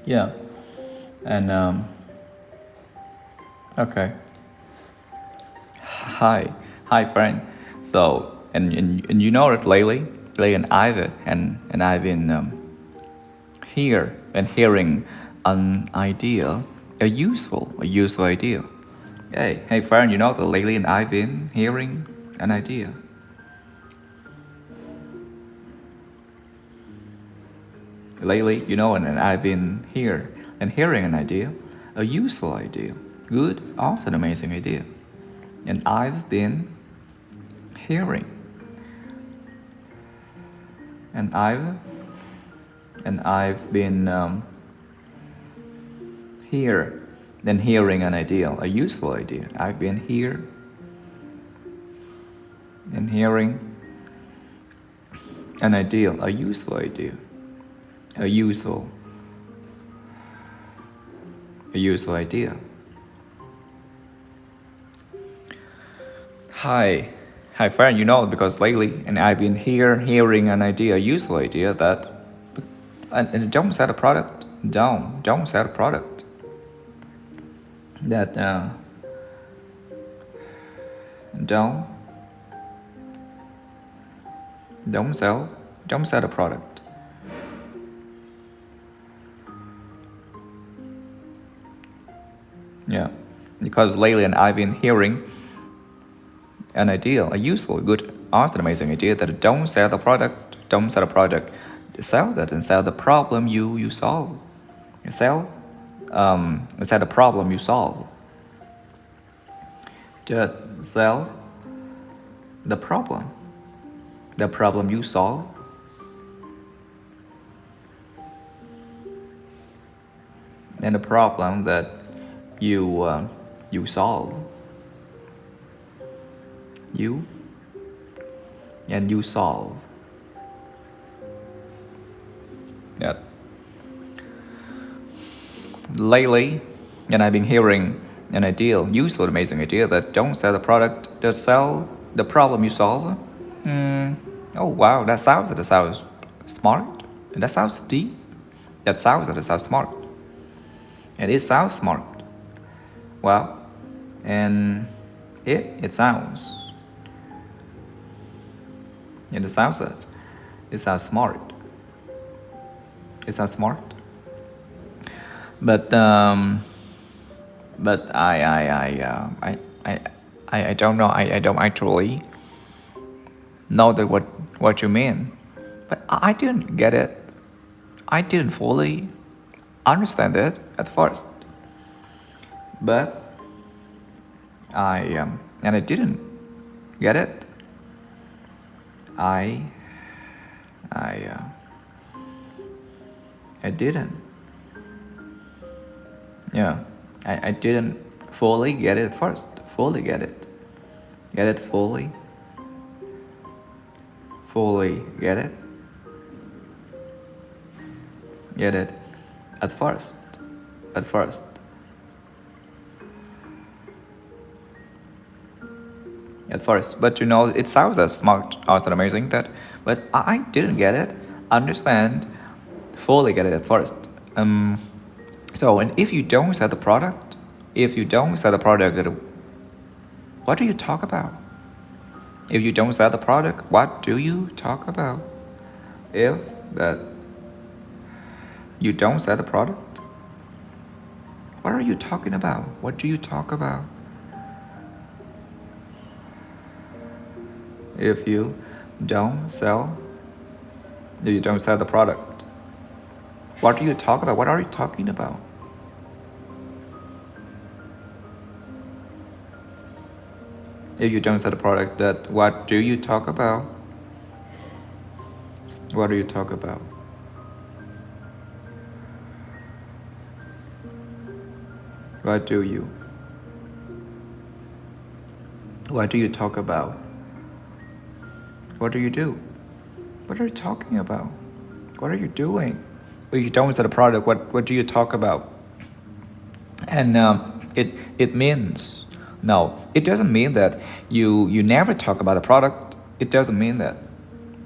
Yeah. And okay. Hi, friend. So, and you know that lately, and I've been hearing an idea, a useful idea. Hey, friend. You know that lately, and I've been hearing an idea. Lately, and I've been hearing an idea, a useful idea, good, awesome, amazing idea, and I've been hearing, and I've been hearing an idea, a useful idea. I've been here and hearing an idea, a useful idea, a useful idea. Hi, friend. Because lately, and I've been hearing an idea, a useful idea that, and don't sell a product. Don't sell a product. That don't sell a product. Yeah, because lately, and I've been hearing an idea, a useful, good, awesome, amazing idea that don't sell the product. Don't sell the product. Sell that and sell the problem you solve. Sell the problem you solve. Just sell the problem you solve. And the problem that you solve. You solve. Yeah. Lately, and I've been hearing an idea, useful, amazing idea that don't sell the product, just sell the problem you solve. Oh wow, that sounds smart. That sounds deep. That sounds smart. And it sounds smart. Well, and it sounds. And it sounds smart. It sounds smart. But I don't know. I don't actually know that what you mean. But I didn't get it. I didn't fully understand it at first. But I didn't get it. I didn't. Yeah, I didn't fully get it first. Fully get it. Get it fully. Fully get it. Get it at first. At first. At first. But it sounds as smart, awesome, amazing that, but I didn't get it, understand, fully get it at first. So, and if you don't sell the product, what do you talk about? If you don't sell the product, what do you talk about? If that you don't sell the product, what are you talking about? What do you talk about? If you don't sell the product, what do you talk about? What are you talking about? If you don't sell the product, what do you talk about? What do you talk about? What do you talk about? What do you do? What are you talking about? What are you doing? If you don't sell the product, what do you talk about? And it means, no, it doesn't mean that you never talk about the product. It doesn't mean that.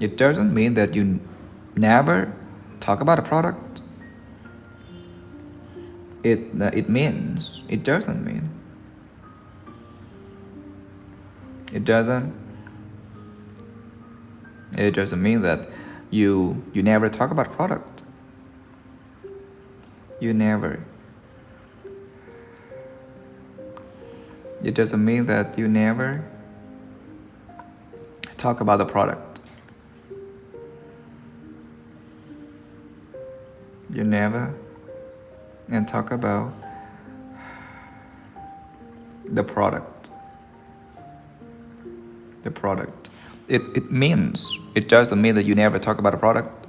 It doesn't mean that you never talk about a product. It means, it doesn't mean. It doesn't mean that you never talk about product. You never. It doesn't mean that you never talk about the product. You never and talk about the product. The product. It means, it doesn't mean that you never talk about a product.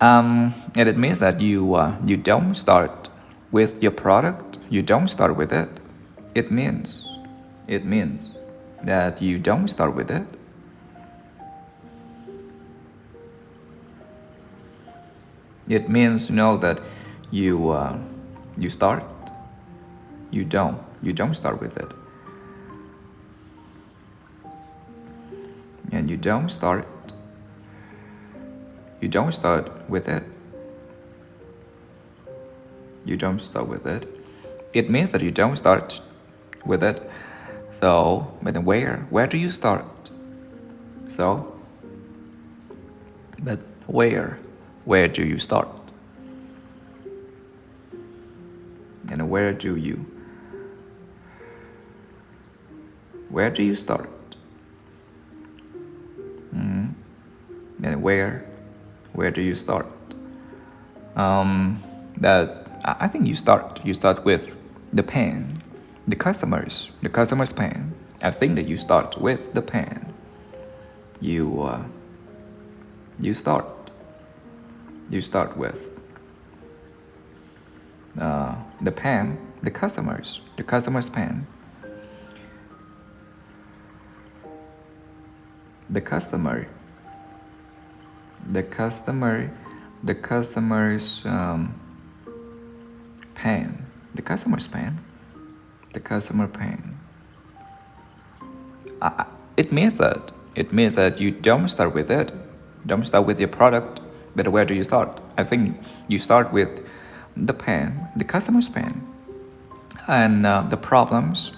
And it means that you don't start with your product. You don't start with it. It means that you don't start with it. It means, that you start. You don't start with it. And you don't start with it. You don't start with it. It means that you don't start with it. So, but where do you start? So, but where do you start? And where do you start? And where do you start? That I think you start with the pen, the customer's pen. I think that you start with the pen. You start with the pen, the customer's pen. The customer's pen. The customer's pen. It means that you don't start with it. Don't start with your product. But where do you start? I think you start with the pen, the customer's pen. And the problems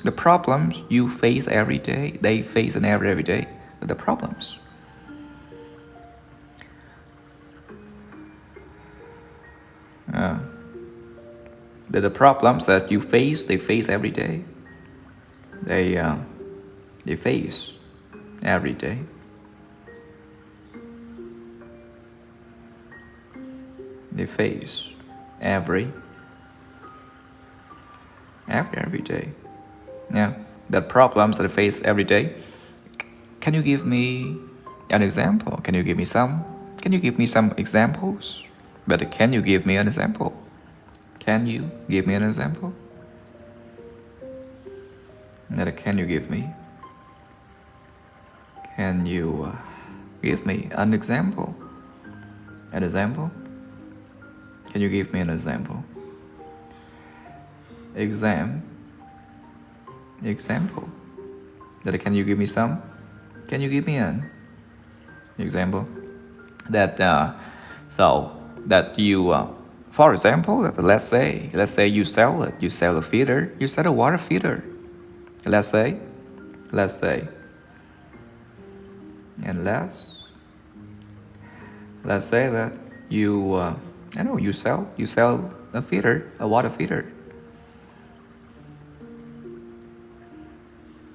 you face every day, they face in every day. The problems. The problems that you face, they face every day. They face every day. They face every day. Yeah, the problems that I face every day. Can you give me an example? Can you give me some examples? But can you give me an example? Can you give me an example? That can you give me? Can you give me an example? An example? Can you give me an example? Example. That can you give me some? Can you give me an example? That so that you, for example, that let's say you sell a feeder, you sell a water feeder. Let's say, and let's say that you you sell a feeder, a water feeder.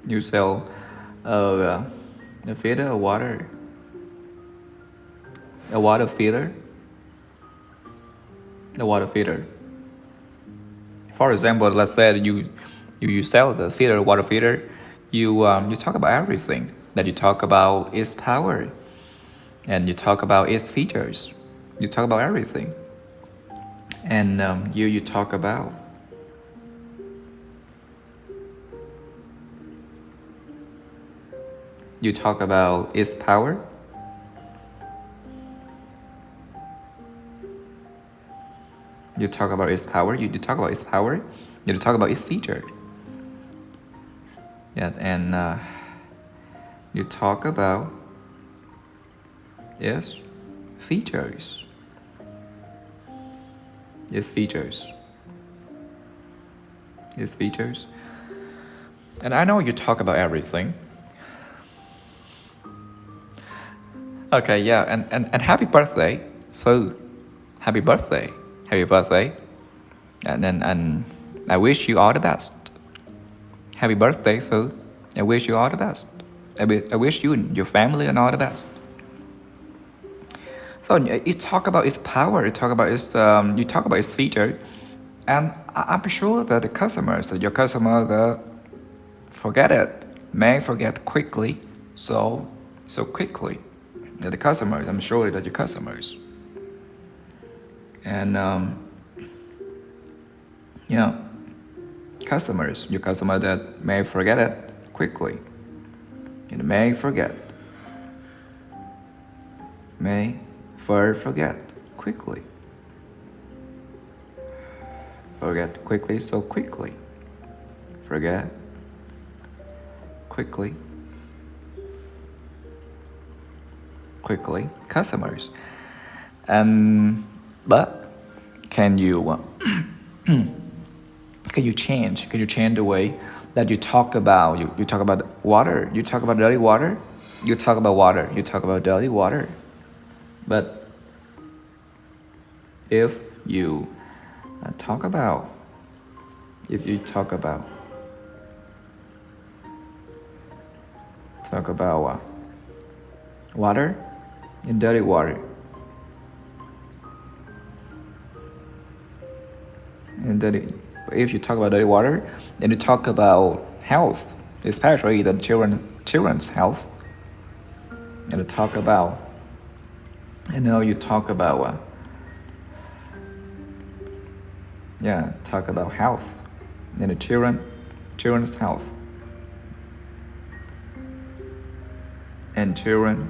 You sell a feeder, a water feeder. The water feeder. For example, let's say you sell the feeder, water feeder. You talk about everything. That you talk about its power, and you talk about its features. You talk about everything, and you talk about. You talk about its power. You talk about its power. You talk about its power. You talk about its feature. Yeah, and you talk about its features. Its features. its features. And I know you talk about everything. Okay, yeah, and happy birthday, Fu. Happy birthday. Happy birthday. And I wish you all the best. Happy birthday, Fu. I wish you all the best. I wish you and your family and all the best. So you talk about its power, you talk about its feature, and I'm sure that the customers, that your customer, may forget quickly, so quickly. That the customers, I'm sure that your customers, and customers, your customer that may forget it quickly, and may forget quickly. Forget quickly, so quickly. Forget quickly. Quickly. Customers. But can you change the way that you talk about you talk about water, you talk about dirty water, you talk about dirty water. But if you talk about water and dirty water, if you talk about dirty water, then you talk about health, especially the children's health, and you talk about talk about health and the children's health, and children's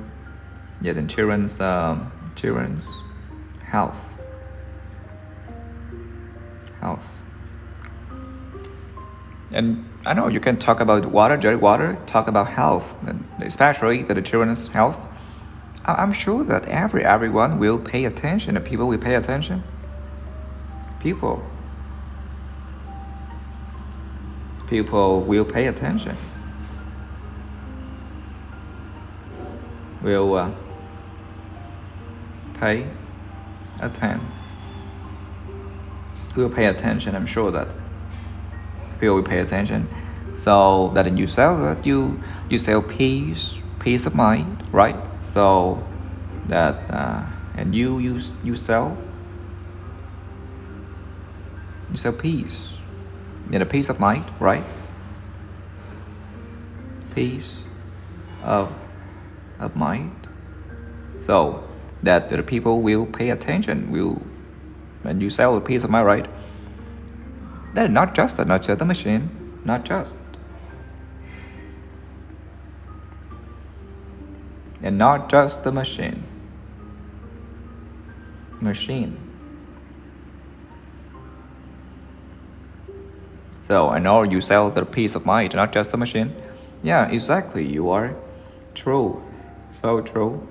health. And I know you can talk about water, dirty water, talk about health, and especially the children's health. I'm sure that everyone will pay attention, and people will pay attention. People will pay attention. Will pay attention. Will pay attention. I'm sure that people will pay attention. So that you sell peace of mind, right? So that and you sell peace, a peace of mind, right? Peace of mind. So that the people will pay attention. When you sell a peace of mind, right? That is not just the machine, not just. And not just the machine. So I know you sell the peace of mind, not just the machine. Yeah, exactly. You are true. So true.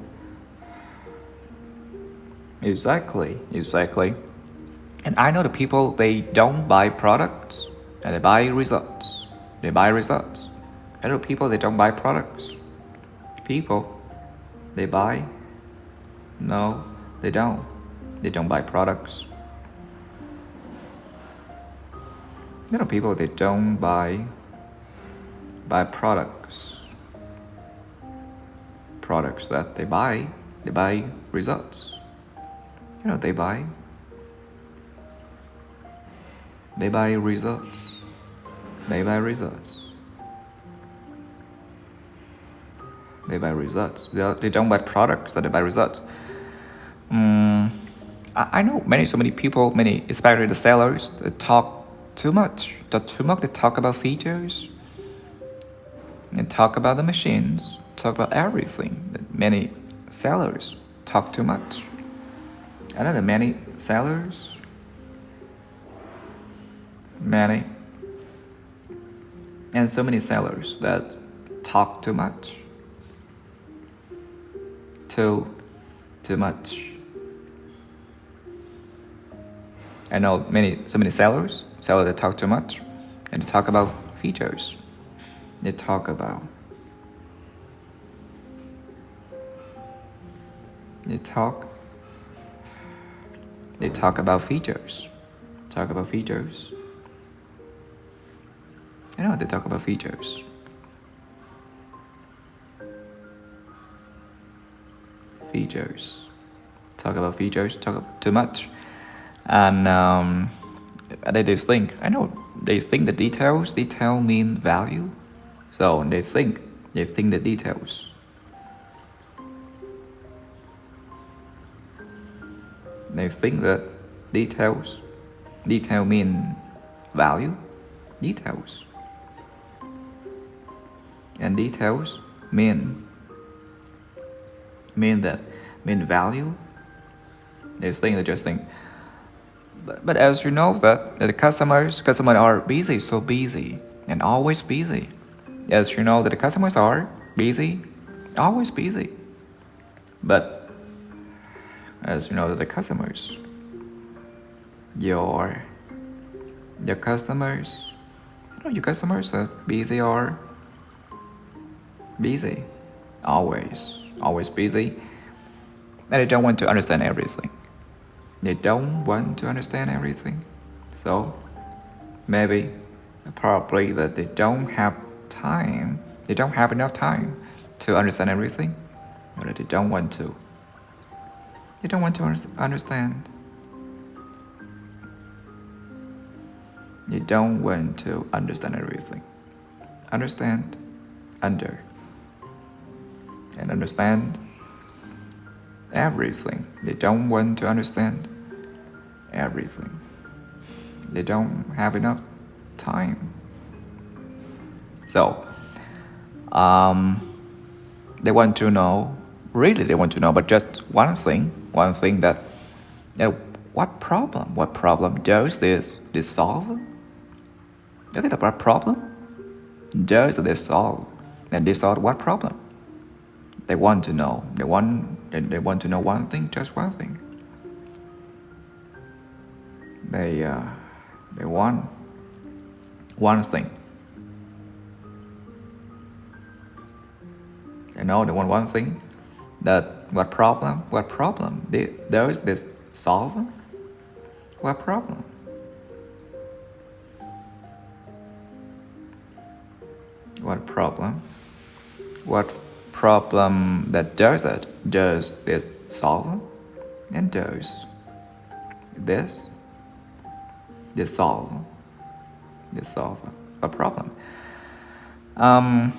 Exactly. And I know the people, they don't buy products, and they buy results. I know people, they don't buy products. People, they buy. No, they don't. They don't buy products. You know, people, they don't buy products. Products that they buy results. You know, they buy results. They buy results. They don't buy products, that they buy results. I know so many people, especially the sellers, they talk too much. They talk about features. They talk about the machines. Talk about everything. Many sellers talk too much. I know that many sellers, and so many sellers that talk too much. Too much. I know so many sellers that talk too much. and they talk about features. They talk about They talk about features. Talk about features. I know they talk about features. Features. Talk about features. Talk too much, and they think. I know they think the details. Detail mean value, so they think the details. They think that detail mean value, details, and details mean value. They just think. But as you know that the customers are busy, so busy, and always busy. As you know that the customers are busy, always busy. But as you know that the customers, your customers, your customers are busy or busy, always busy, and they don't want to understand everything. They don't want to understand everything. So maybe, probably that they don't have time. They don't have enough time to understand everything, or that they don't want to. They don't want to understand. They don't want to understand everything. Understand, under, and understand everything. They don't want to understand everything. They don't have enough time. So, they want to know. Really, they want to know, but just one thing that, what problem does this solve? Look at what problem does this solve? And they solve what problem? They want to know. They want to know one thing, just one thing. They want one thing. They know they want one thing. That what problem does this solve? What problem? What problem that does this solve? And does this solve a problem? And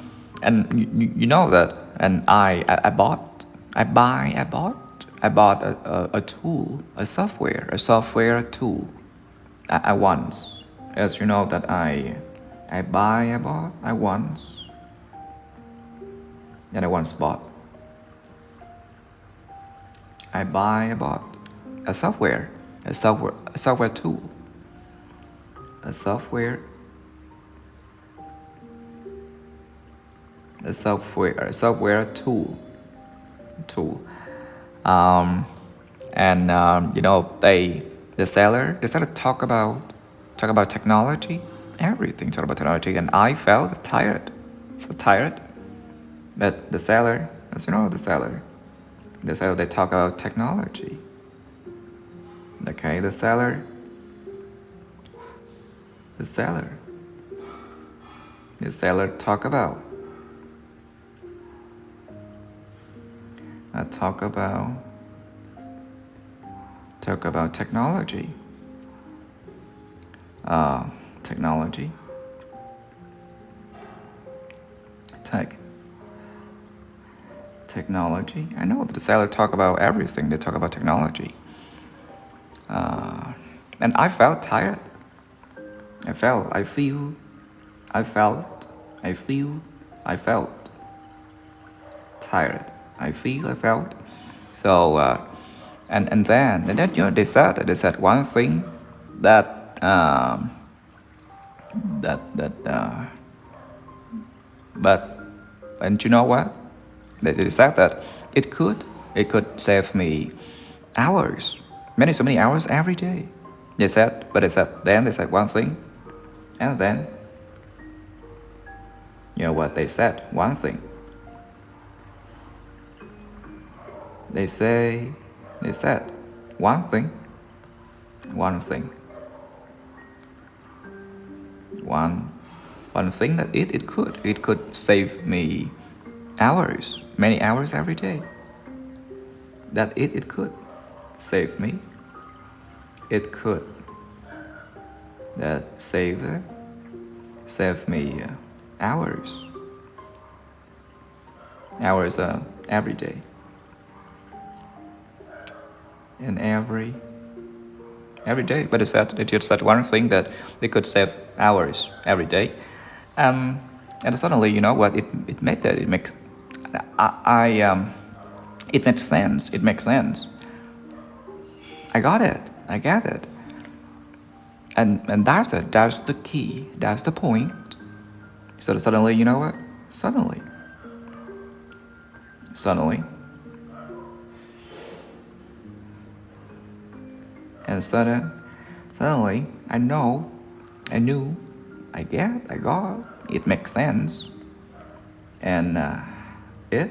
you know that, and I bought a tool, a software tool. I once, as you know that I once bought a software tool, a software tool. The seller talk about technology, everything, talk about technology, and I felt tired, so tired. But the seller, as you know, the seller, they talk about technology. Okay, the seller talk about technology. Technology. Technology. I know that the seller talk about everything. They talk about technology. And I felt tired. I felt tired. I felt. So, and then they said one thing that but, and you know what? They said that it could save me hours, so many hours every day. They said one thing, and then You know what they said? One thing. They said one thing. One thing that it could save me hours, many hours every day. That it could save me. It could that save me hours every day, and every day. But it just said one thing that they could save hours every day, and suddenly, you know what, it makes sense. It makes sense. I got it. And that's the key. That's the point. So suddenly, you know what? Suddenly. And suddenly, I knew, I got, it makes sense. And it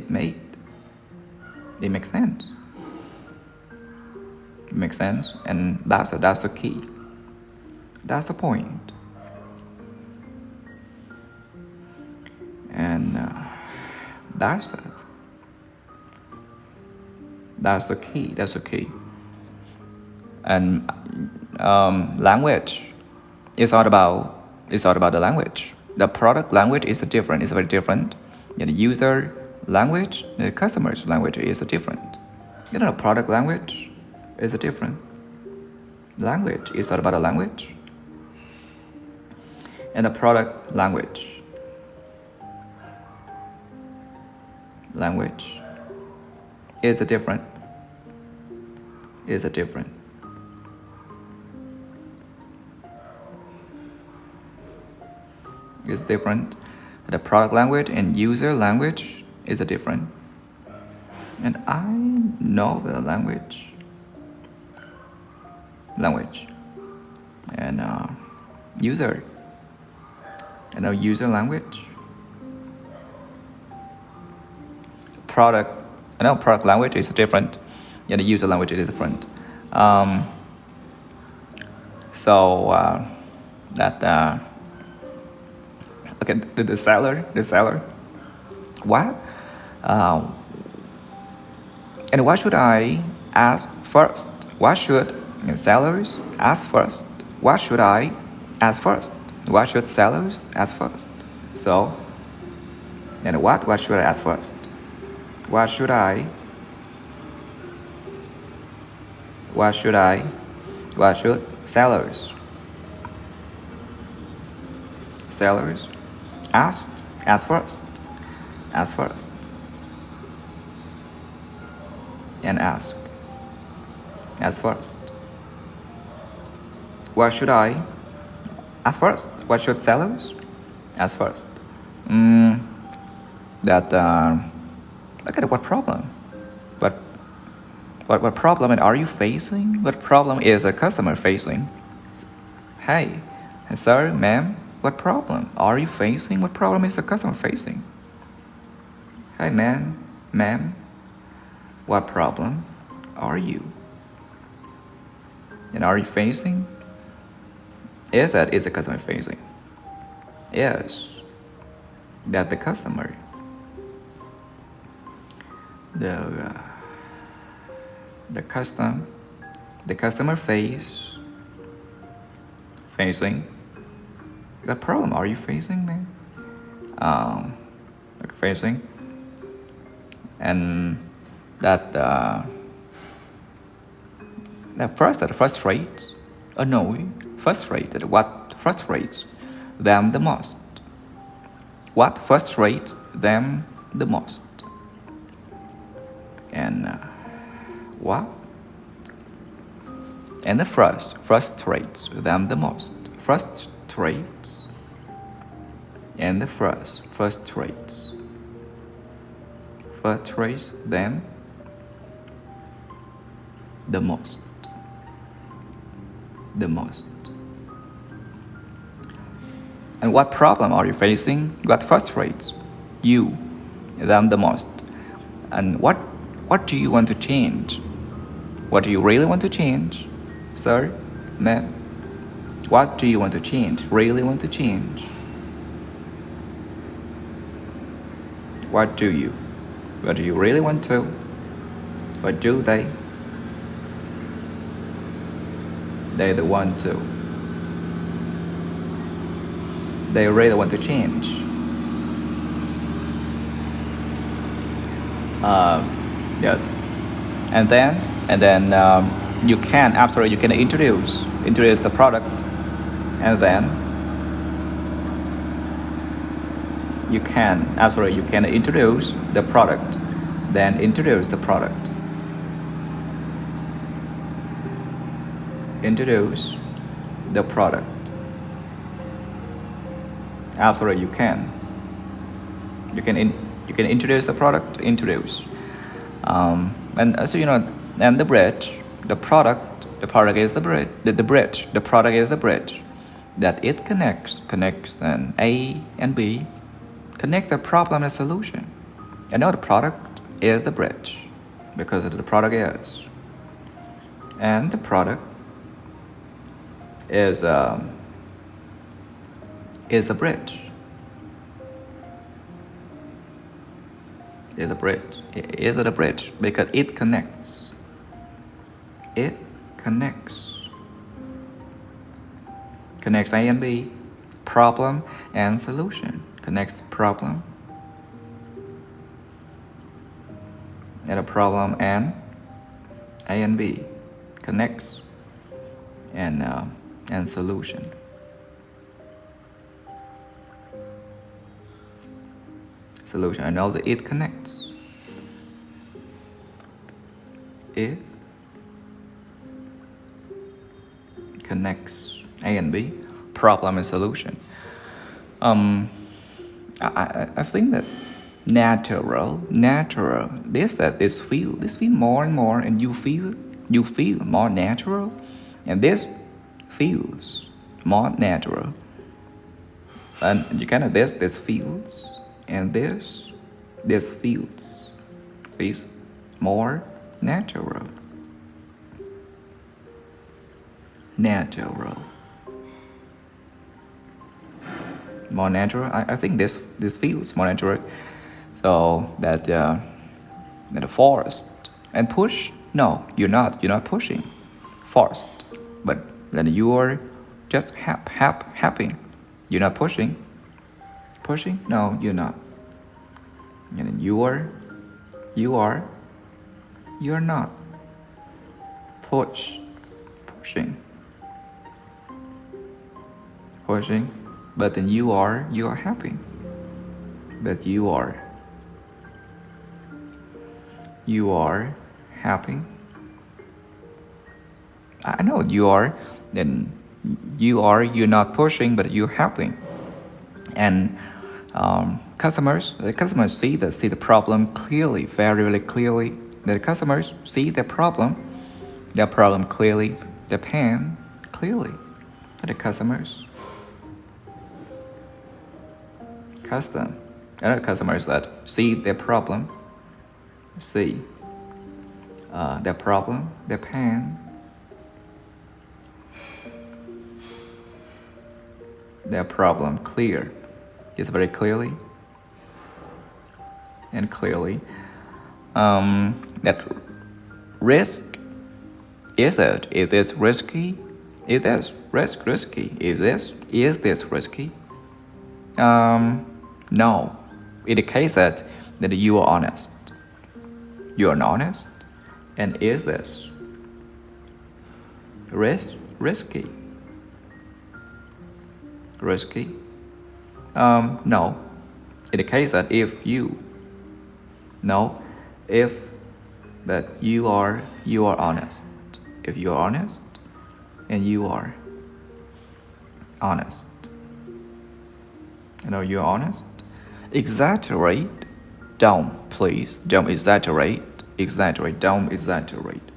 makes sense. It makes sense, and that's the key. That's the point. And that's it. That's the key. And language is all about the language. The product language is different. It's very different. And the user language, the customer's language is different. You know, product language is different. Language is all about the language. And the product language is different. It's different. The product language and user language is different. And I know the language. And user. I know user language. Product language is different. Yeah, the user language is different. Okay, the seller. What? And what should I ask first? What should sellers ask first? What should I ask first? What should sellers ask first? So, and what should I ask first? What should sellers ask first? And ask first. What should I ask first? What should sellers ask first? Look at what problem. What problem are you facing? What problem is a customer facing? Hey, sir, ma'am, what problem are you facing? What problem is the customer facing? Hey, ma'am, what problem are you? And are you facing? Is the customer facing? Yes, that the customer. The customer facing. What problem are you facing, man? Facing, and that frustrates, frustrated. What frustrates them the most? What frustrates them the most? And what? And the frustrates them the most. Frustrates. And the frustrates them the most. And what problem are you facing? What frustrates you them the most? And what do you want to change? What do you really want to change? Sir, ma'am? What do you want to change? Really want to change? What do you? What do you really want to? What do they? They the want to. They really want to change. Yeah. And then you can, after you can introduce the product, and then you can introduce the product, then introduce the product. Introduce the product. After you can introduce the product. Introduce, and so and the bridge, the product is the bridge. The bridge, the product is the bridge that it connects then A and B, connect the problem and solution. And now the product is the bridge because the product is, and the product is a bridge. Is a bridge. Is it a bridge? Because it connects. It connects. Connects A and B, problem and solution. Connects problem and a problem and A and B. Connects and solution. Solution. I know that it connects. It connects A and B, problem and solution. I think that natural. This feel more and more, and you feel more natural, and this feels more natural, and you kind of this feels, and this feels more natural. More natural. I think this feels more natural. So that the forced and push. No, you're not pushing. Forced, but then you're just happy. You're not pushing. Pushing? No, you're not. And then you're not pushing, but then you are happy. But you are happy. I know you are. Then you're not pushing, but you're happy. And customers see the problem clearly, very, very clearly. The customers see the problem clearly, the pain clearly. The customers that see the problem, the pain, their problem clear. It's very clearly and clearly. That risk is that it is risky. It is risky. Is this risky? No. In the case that you are honest. You are honest. And is this risky? Risky? No. In the case that if that you are honest. If you are honest and you are honest. You're honest. Exaggerate. Don't, please. Don't exaggerate. Don't exaggerate.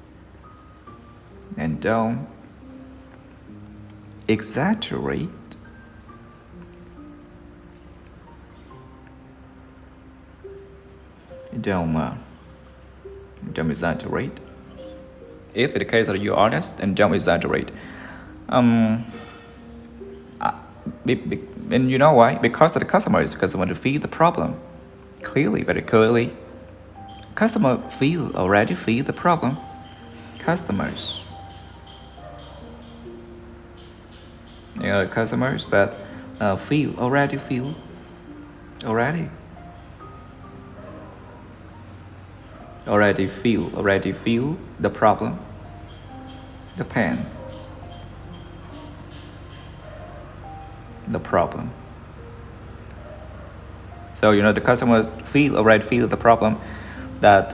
And don't exaggerate don't exaggerate. If in the case that you're honest, and don't exaggerate. And you know why? Because the customer is because they want to feel the problem clearly, very clearly. Customer already feel the problem. Customers, customers that already feel the problem, the pain, the problem. So the customers already feel the problem that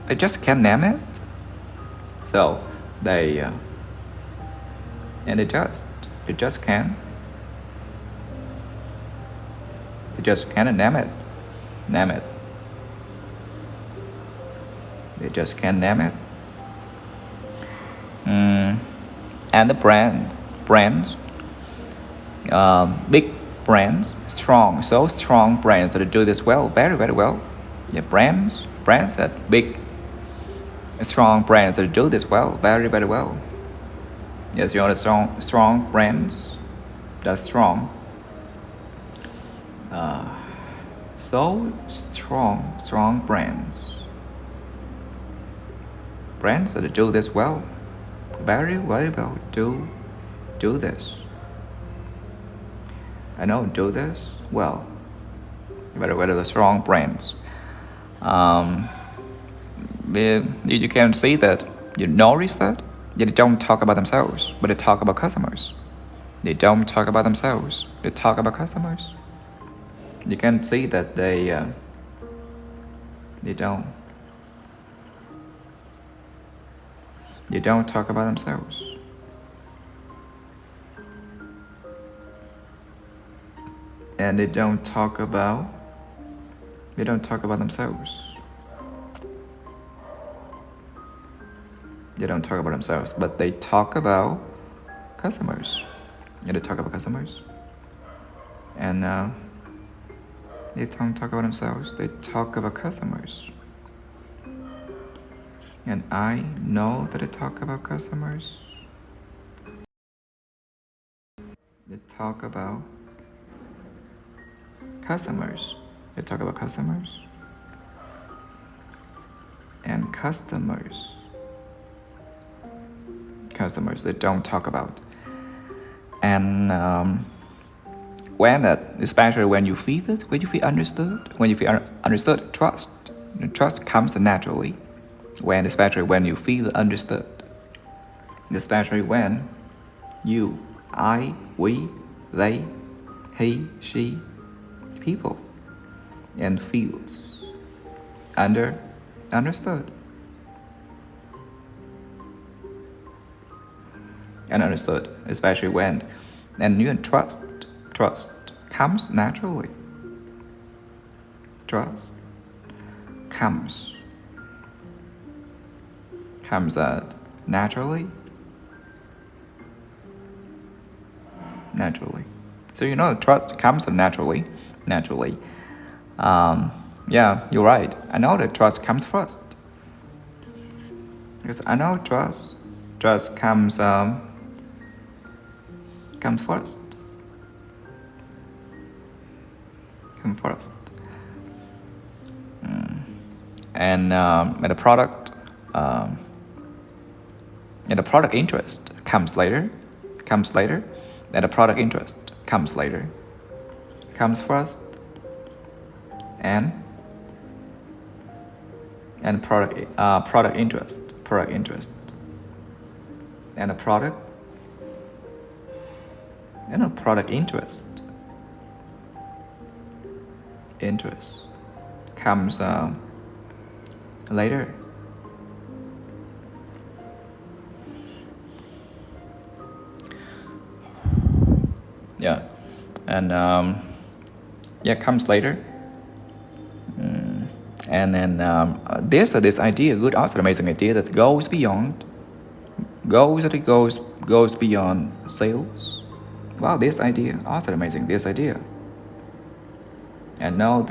they just can't name it. So they and they just can't name it. They just can't name it. And the brands, big brands, so strong brands that do this well, very, very well. Yeah, brands that big, strong brands that do this well, very, very well. Yes, strong brands, that's strong. So strong brands that do this well, very, very well. Do this. I know, do this well. Very, very strong brands. You can see that, you notice that they don't talk about themselves, but they talk about customers. They don't talk about themselves, they talk about customers. You can see that they don't talk about themselves. And they don't talk about themselves. They don't talk about themselves, but they talk about customers. Yeah, they talk about customers. And they don't talk about themselves, they talk about customers. And I know that they talk about customers. They talk about customers. They talk about customers. And customers they don't talk about. And especially when you feel it, when you feel understood, trust comes naturally. Especially when you feel understood, especially when you, I, we, they, he, she, people, and feels understood. And understood, especially when, and you trust comes naturally. Trust comes naturally. So trust comes naturally. Yeah, you're right. I know that trust comes first, because I know trust comes first. And the product interest comes later. And the product interest comes later. Comes first. And product interest. And the product interest comes later. Yeah, and comes later. And then there's this idea, good, awesome, amazing idea that goes beyond sales. Wow, this idea, awesome, amazing, this idea. And now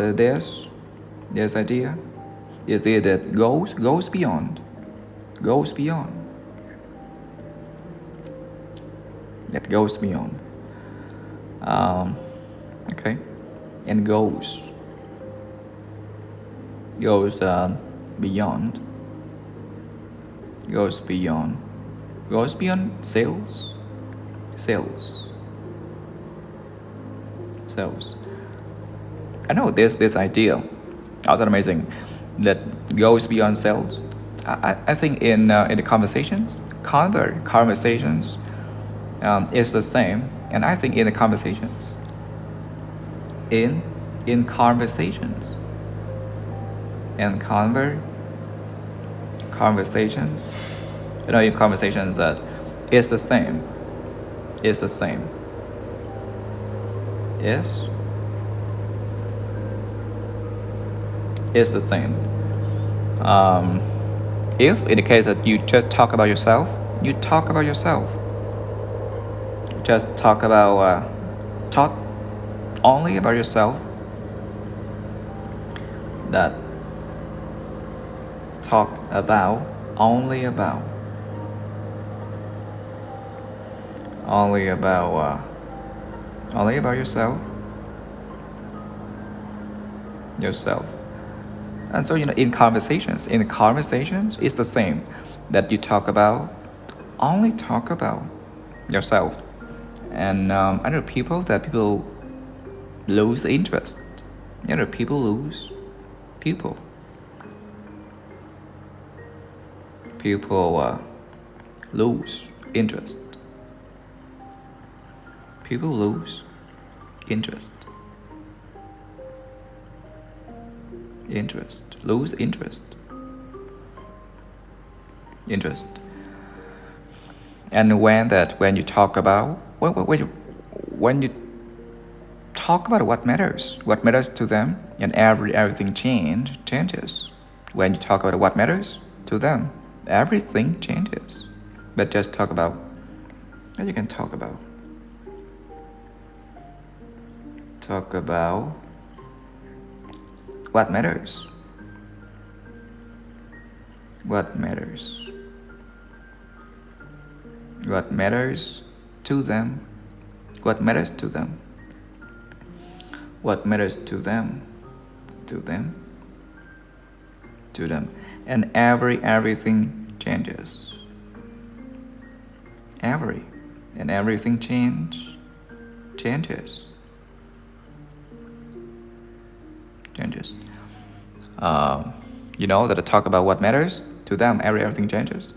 This idea is the idea that goes beyond, goes beyond. That goes beyond. Okay, and goes beyond. Goes beyond. Goes beyond sales. Sales. Sales. I know this idea, also amazing, that goes beyond sales. I think in the conversations, conversations is the same, and I think in the conversations, in conversations, and conversations, in conversations that is the same, is the same, is the same. If in the case that you just talk about yourself, just talk only about yourself, that talk about only about yourself. And so in conversations, it's the same, that you only talk about yourself. And I know people lose the interest. People lose interest. People lose interest. Lose interest. And when you talk about when you talk about what matters to them, and everything changes. When you talk about what matters to them, everything changes. But just talk about what you can talk about. Talk about what matters. What matters to them. What matters to them. What matters to them. And everything changes. Everything changes. That I talk about what matters to them, everything changes.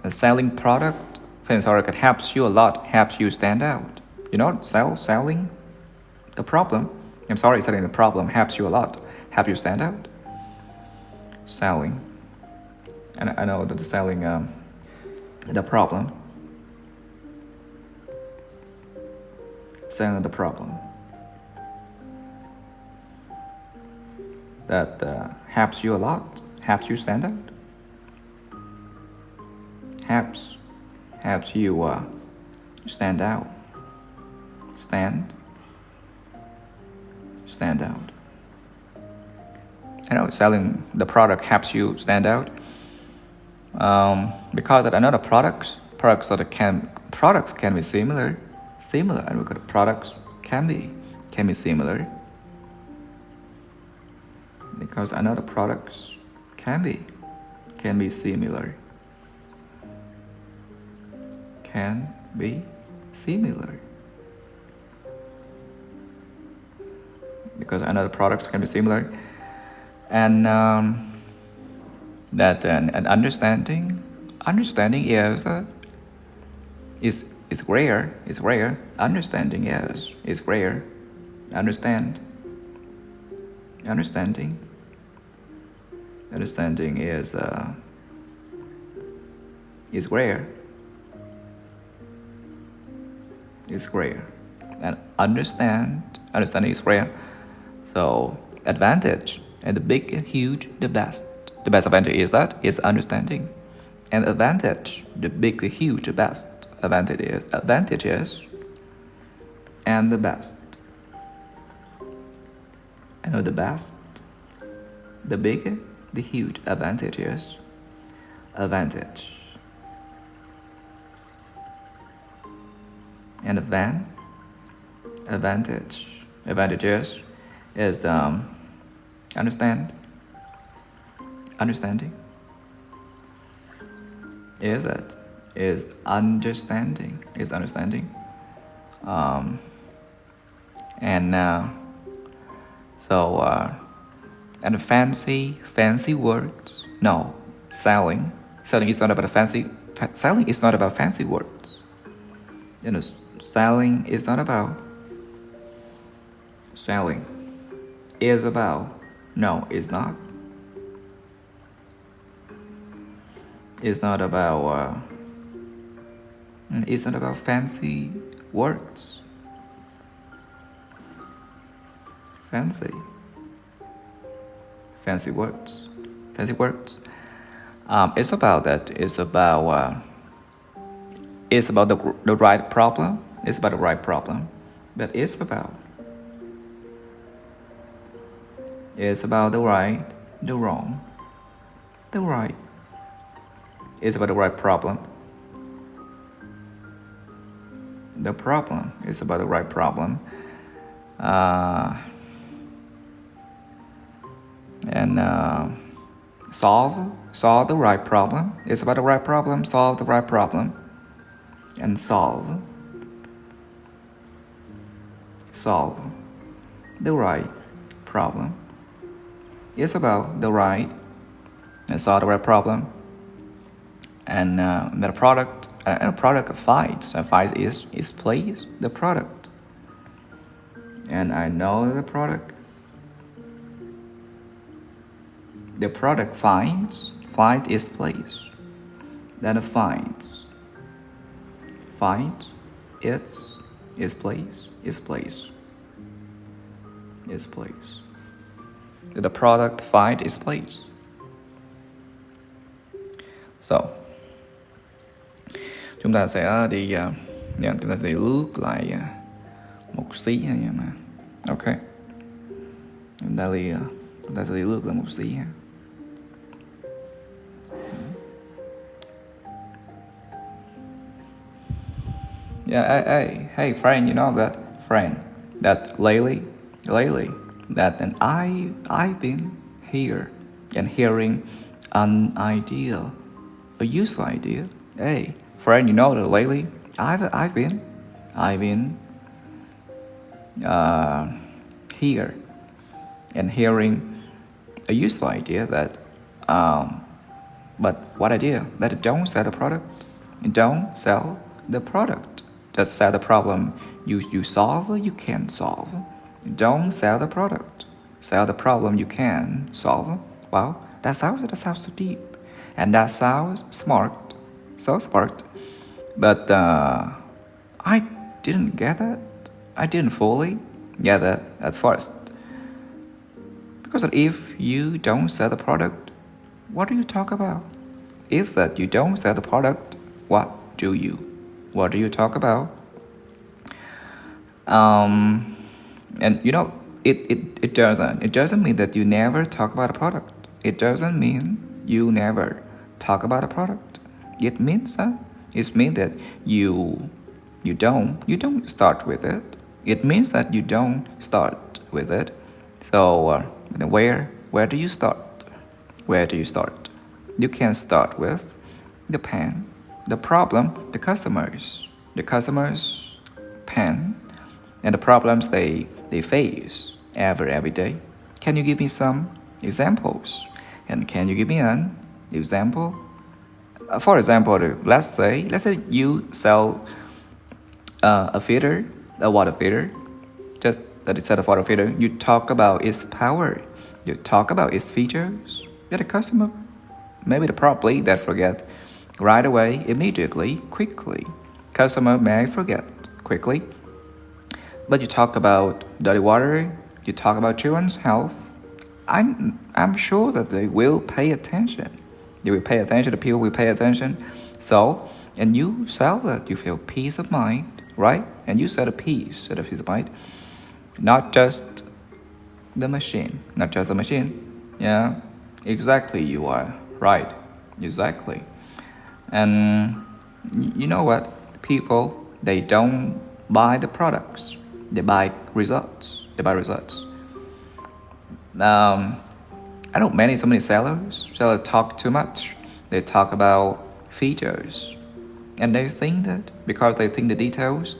Selling product, helps you a lot, helps you stand out. Selling the problem. Selling the problem helps you a lot, help you stand out. Selling, and I know that selling the problem. Selling the problem. That helps you a lot, helps you stand out. Helps you stand out. Stand out. Selling the product helps you stand out. Because that another products can be similar, and because products can be similar. Because another products can be similar. Can be similar. Because another products can be similar. And that and understanding is rare. Understanding is rare. Understanding is rare. It's rare. And understanding is rare. So advantage, and the big, huge, the best advantage is understanding. And advantage, the big, huge, the best advantages, and the best. I know the best, the big, the huge advantages, advantage, and advantages is understanding. Is that is understanding and and fancy words. No, selling is not about selling is not about fancy words. Selling is not about selling is about no, it's not. It's not about fancy words. Fancy words. It's about that. It's about the right problem. It's about the right problem. But it's about the right, the wrong, the right. It's about the right problem. The problem is about the right problem. Solve the right problem. It's about the right problem. Solve the right problem. And solve the right problem. It's about the right and solve the right problem. And the product, a product fights. A fight is plays the product. And I know the product. The product finds. Fight is plays. Then finds. Fight is plays. The product fight is plays. So chúng ta sẽ đi chúng ta sẽ lướt lại một xí ha nha mà. Ok. Chúng ta sẽ đi lướt lại một xí ha. Yeah, hey friend, you know that friend that lately that and I've been here and hearing an idea, a useful idea. Hey friend, you know that lately I've been here and hearing a useful idea that but what idea? That don't sell the product. Don't sell the product. That sell the problem you solve or you can solve. Don't sell the product. Sell the problem you can solve. Wow, that sounds so deep. And that sounds smart. So smart. But I didn't get it. I didn't fully get it at first. Because if you don't sell the product, what do you talk about? If that you don't sell the product, what do you talk about? And you know, it doesn't mean that you never talk about a product. It doesn't mean you never talk about a product. It means that you don't start with it. It means that you don't start with it. So where do you start? You can start with the pen, the problem, the customers' pen, and the problems they face every day. Can you give me some examples? And can you give me an example? For example, let's say you sell a water filter. Just that it's a water filter. You talk about its power. You talk about its features. Yet the customer, maybe probably that forget right away, immediately, quickly. Customer may forget quickly. But you talk about dirty water. You talk about children's health. I'm sure that they will pay attention. They will pay attention. The people will pay attention. So And you sell that, you feel peace of mind, right? And you set a peace of mind, not just the machine, not just the machine. Yeah, exactly, you are right, exactly. And you know what? People, they don't buy the products, they buy results. They buy results. I know so many sellers talk too much. They talk about features, and they think that because they think the details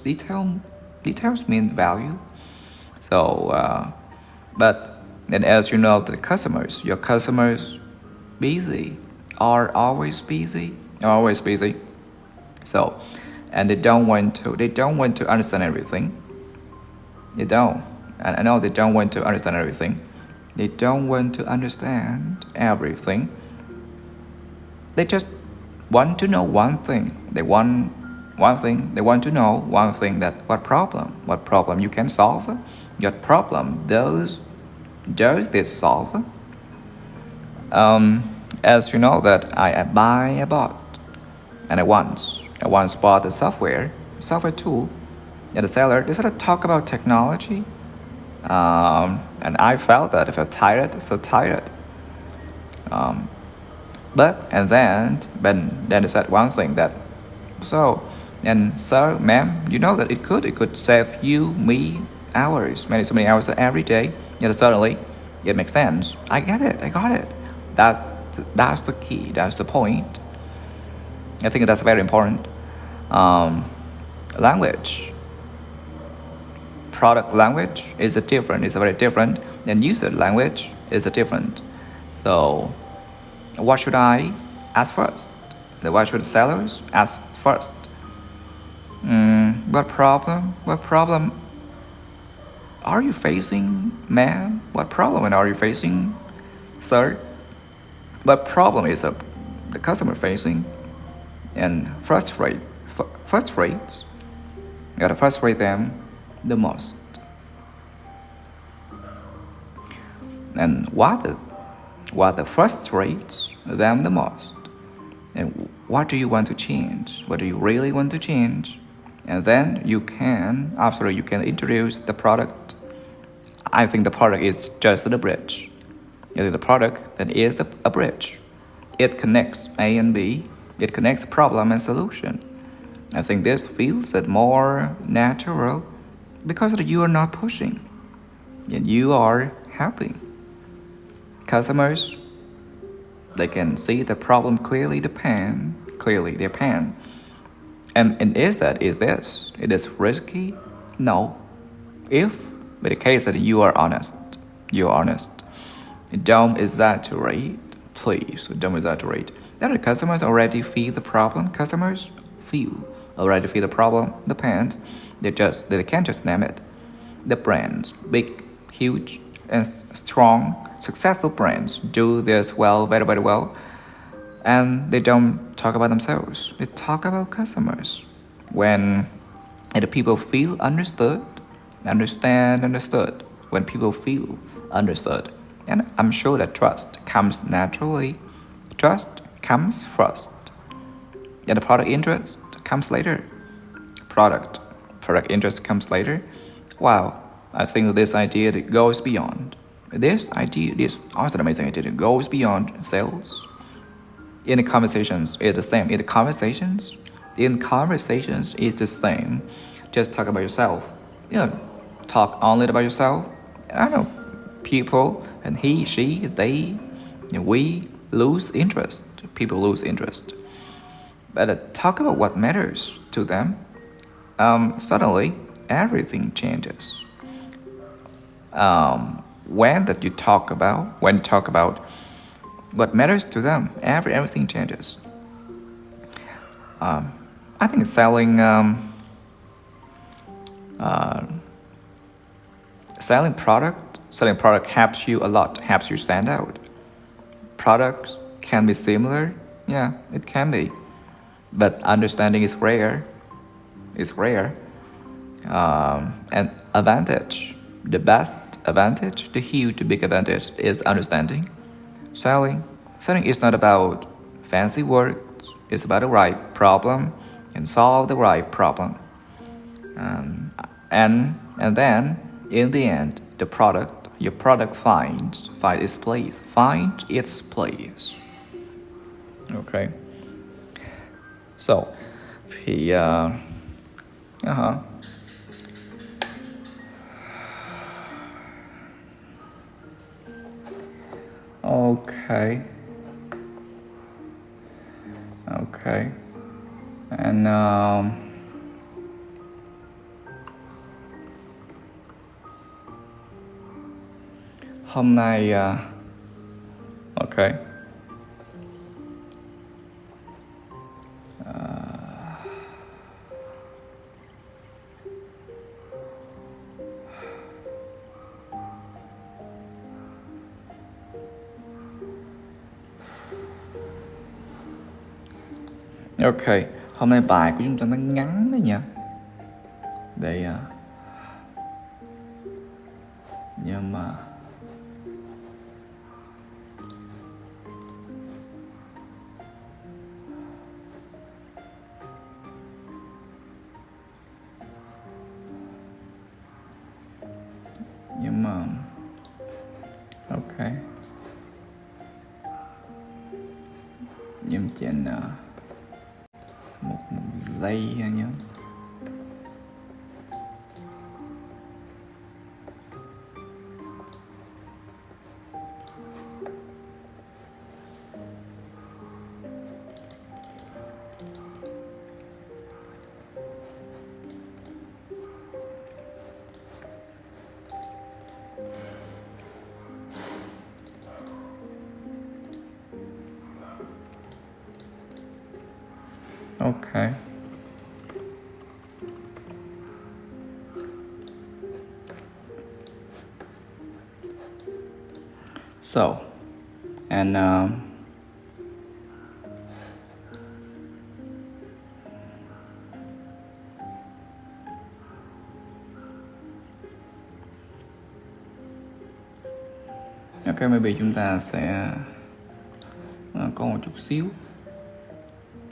mean value. So, but and as you know, your customers, busy, are always busy, So, and they don't want to understand everything. They don't. And I know they don't want to understand everything. They don't want to understand everything. They just want to know one thing. They want to know one thing, that what problem you can solve, what problem does this solve. As you know that I buy a bot, and I once bought a software tool, and the seller, they sort of talk about technology, and I felt tired, so tired. But then they said one thing that, so ma'am, you know that it could save me hours, so many hours every day. And suddenly it makes sense. I got it. That's the key. That's the point. I think that's very important. Language, product language is very different, and user language is different. So, what should I ask first? What should sellers ask first? What problem are you facing, ma'am? What problem are you facing, sir? What problem is the customer facing? And frustrates. You gotta frustrate them the most. And what frustrates them the most? And what do you want to change? What do you really want to change? And then you can introduce the product. I think the product is just the bridge. The product that is a bridge. It connects A and B. It connects problem and solution. I think this feels more natural because you are not pushing, and you are helping. Customers, they can see the problem clearly, their pain. And is this? It is risky? No. If, with the case that you are honest. Don't exaggerate, please. Don't exaggerate. That the customers already feel the problem. The pain. They can't just name it. The brands, big, huge, and strong, successful brands do this very, very well. And they don't talk about themselves. They talk about customers. When the people feel understood. When people feel understood. And I'm sure that trust comes naturally. Trust comes first. And the product interest comes later. Product interest comes later. Wow, I think this idea that goes beyond. This also an amazing idea that goes beyond sales. In the conversations, it's the same. In conversations, it's the same. Just talk about yourself. Talk only about yourself. I know people, and he, she, they, we lose interest. People lose interest. But talk about what matters to them. Suddenly, everything changes. When you talk about what matters to them, everything changes. I think selling product helps you a lot, helps you stand out. Products can be similar, yeah, it can be, but understanding is rare. And advantage, the best advantage, the big advantage is understanding. Selling is not about fancy words. It's about the right problem and solve the right problem. And then in the end, your product finds its place. Okay. So thì okay. And hôm nay okay. Ok, hôm nay bài của chúng ta nó ngắn đó nha. Để nhưng mà ok. Nhưng trên một giây nha nhớ. Okay. So, and okay, maybe chúng ta sẽ có một chút xíu.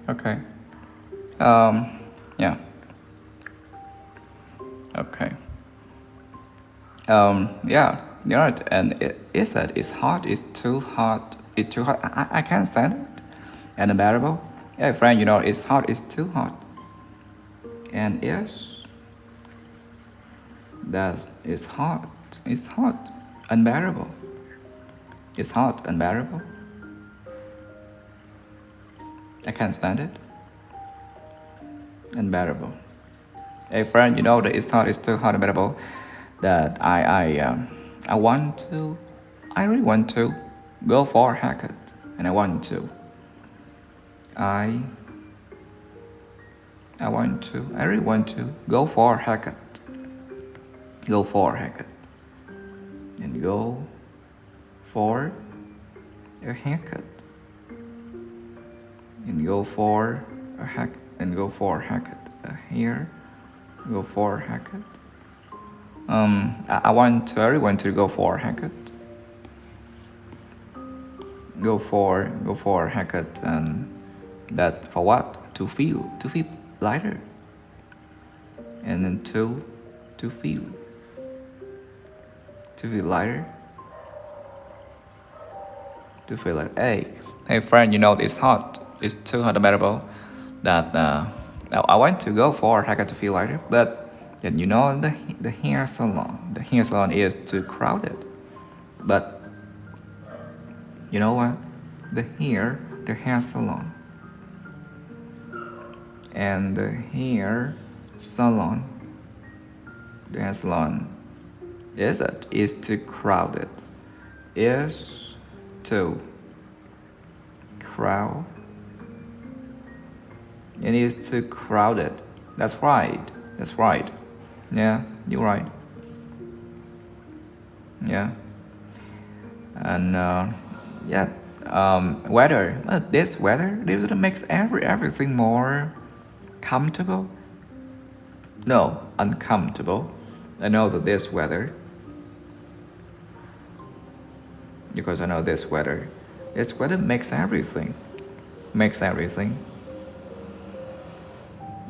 Okay. Yeah. Okay. Yeah, you're right. And is that it's hot? It's too hot. It's too hot. I can't stand it. And unbearable. Yeah, friend, you know, it's hot. It's too hot. And it's hot. It's hot. Unbearable. It's hot. Unbearable. I can't stand it. Unbearable. Hey friend, you know that it's hot, it's too hot, unbearable. That I really want to go for a haircut, and I really want to go for a haircut, and go for a haircut, and go for a haircut. I really want to go for a haircut. Go for a haircut, and that for what? To feel lighter, and then to feel lighter. To feel like, hey friend, you know it's hot. It's too hot, unbearable. That I want to go for a haircut to feel lighter, but then you know the hair salon. The hair salon is too crowded. But you know what? The hair salon. And the hair salon is too crowded. Is too crowded. It is too crowded. That's right. Yeah, you're right. Yeah. And weather. This weather makes everything more comfortable. No, uncomfortable. I know that this weather. Because I know this weather. This weather makes everything.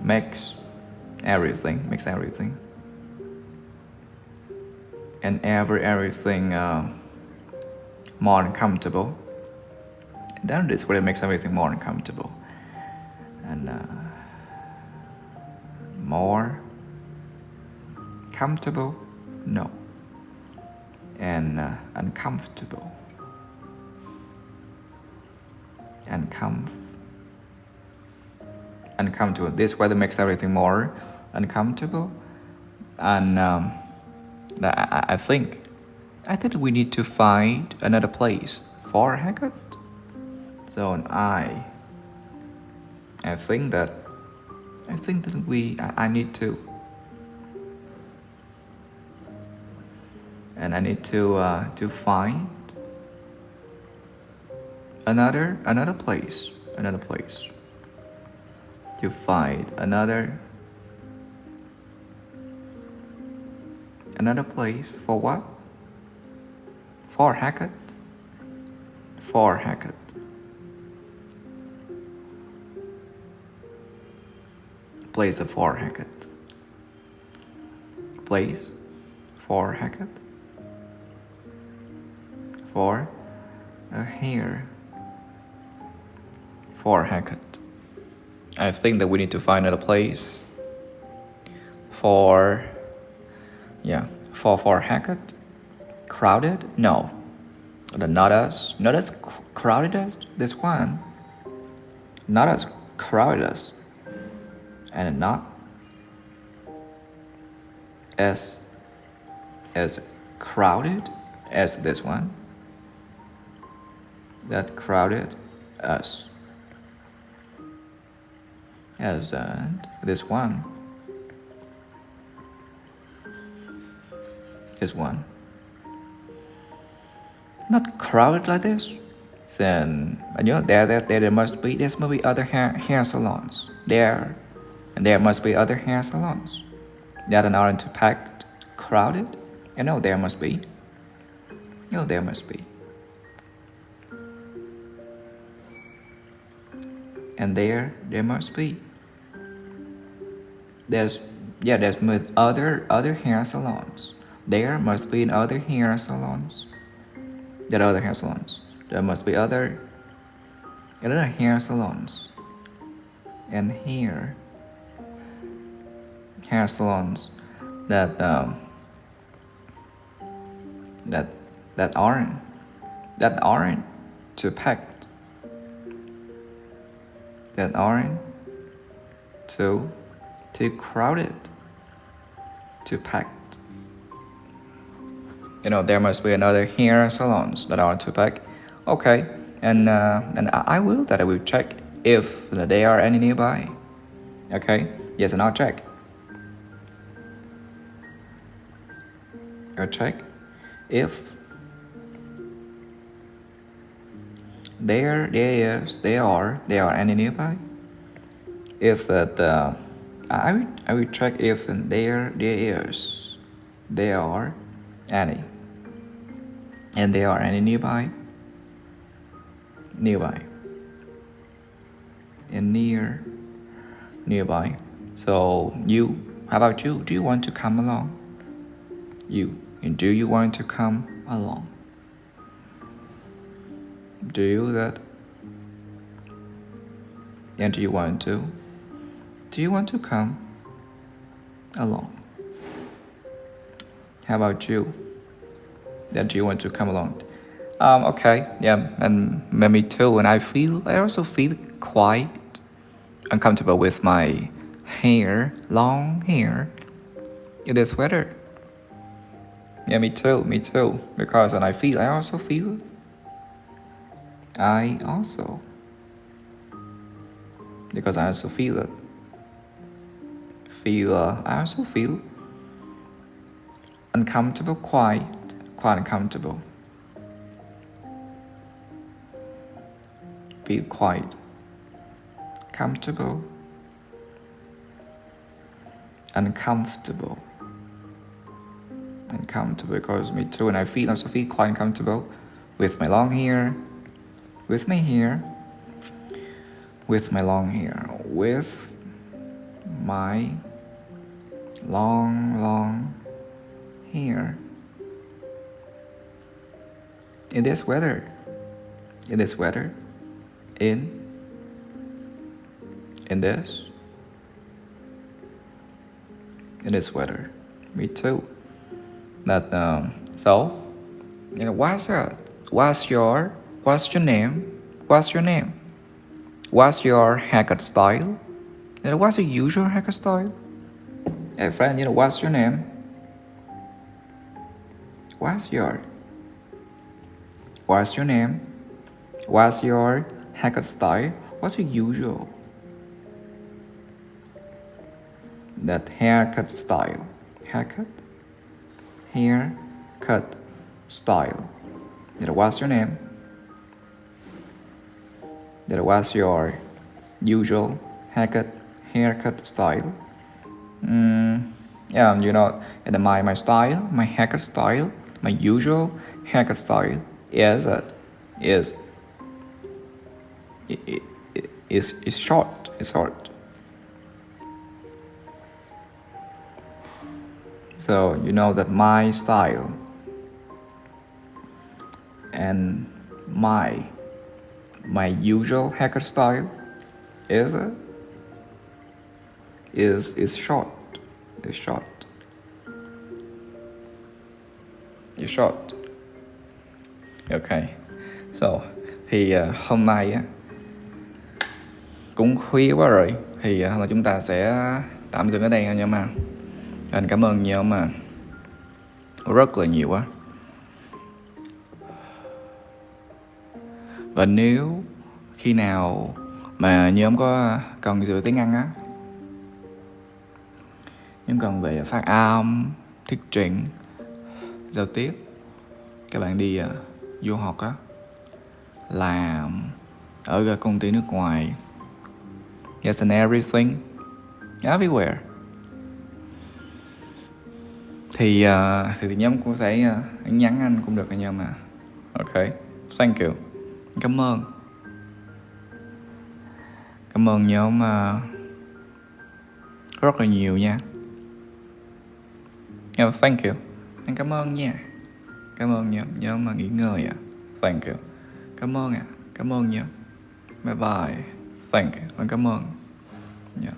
makes everything. And everything more uncomfortable. That is what it makes everything more uncomfortable. And more comfortable? No. And uncomfortable. Uncomfortable. This weather makes everything more uncomfortable. And I think we need to find another place for a haircut. So I think that I need to, and I need to find another place, to find another place for what? For a haircut. Place for a haircut. Place for a haircut. For a hair. For a haircut. I think that we need to find another place for a haircut. Crowded? No. Not as crowded as this one. Not as crowded as. And not as crowded as this one. That crowded as this one. Not crowded like this. Then there must be other hair salons there. And there must be other hair salons that are not too packed, crowded. There must be. And there must be. There's other hair salons. There must be other hair salons. There are other hair salons. There must be other hair salons. And hair salons that aren't too packed. That aren't too crowded, too packed. There must be another hair salons that aren't too packed. Okay, and I will check if there are any nearby. Okay, yes, and I'll check. I'll check if there are any nearby. If that I will check if there are any, and there are any nearby, and nearby. So how about you? Do you want to come along? Do you want to come along? Do you that? And do you want to come along? How about you? Then do you want to come along? Okay, yeah, and me too. And I also feel quite uncomfortable with my long hair in this weather. Yeah, me too. Because I also feel uncomfortable, quite uncomfortable. Feel quite comfortable, uncomfortable, because me too, and I also feel quite uncomfortable with my long hair, with my long hair, with my long hair in this weather. In this weather. In this weather. Me too. That so you know, what's your name? What's your name? What's your haircut style? You know, what's your usual haircut style? Hey friend, you know, what's your name? What's your name? What's your haircut style? What's your usual? That haircut style. Haircut style. You know, what's your name? You know, what's your usual haircut style? Yeah, you know, and my style, my haircut style, my usual haircut style is short. It's short. So you know that my style and my usual haircut style is short. It's short. It's short. Okay. So thì hôm nay á cũng khuya quá rồi, thì hôm nay chúng ta sẽ tạm dừng ở đây nha mà. Anh cảm ơn nhóm mà rất là nhiều quá. Và nếu khi nào mà nhóm có cần dựa tiếng Anh á, nhóm cần về phát âm, thuyết trình, giao tiếp, các bạn đi du học á, làm ở công ty nước ngoài, yes and everything, everywhere, thì nhóm cũng sẽ nhắn anh cũng được anh mà. Ok, thank you. Cảm ơn nhóm rất là nhiều nha. Thank you. Anh cảm ơn nha. Cảm ơn nhóm mà nghỉ ngơi Thank you. Cảm ơn nha. Bye bye. Thank you. Anh cảm ơn. Yeah.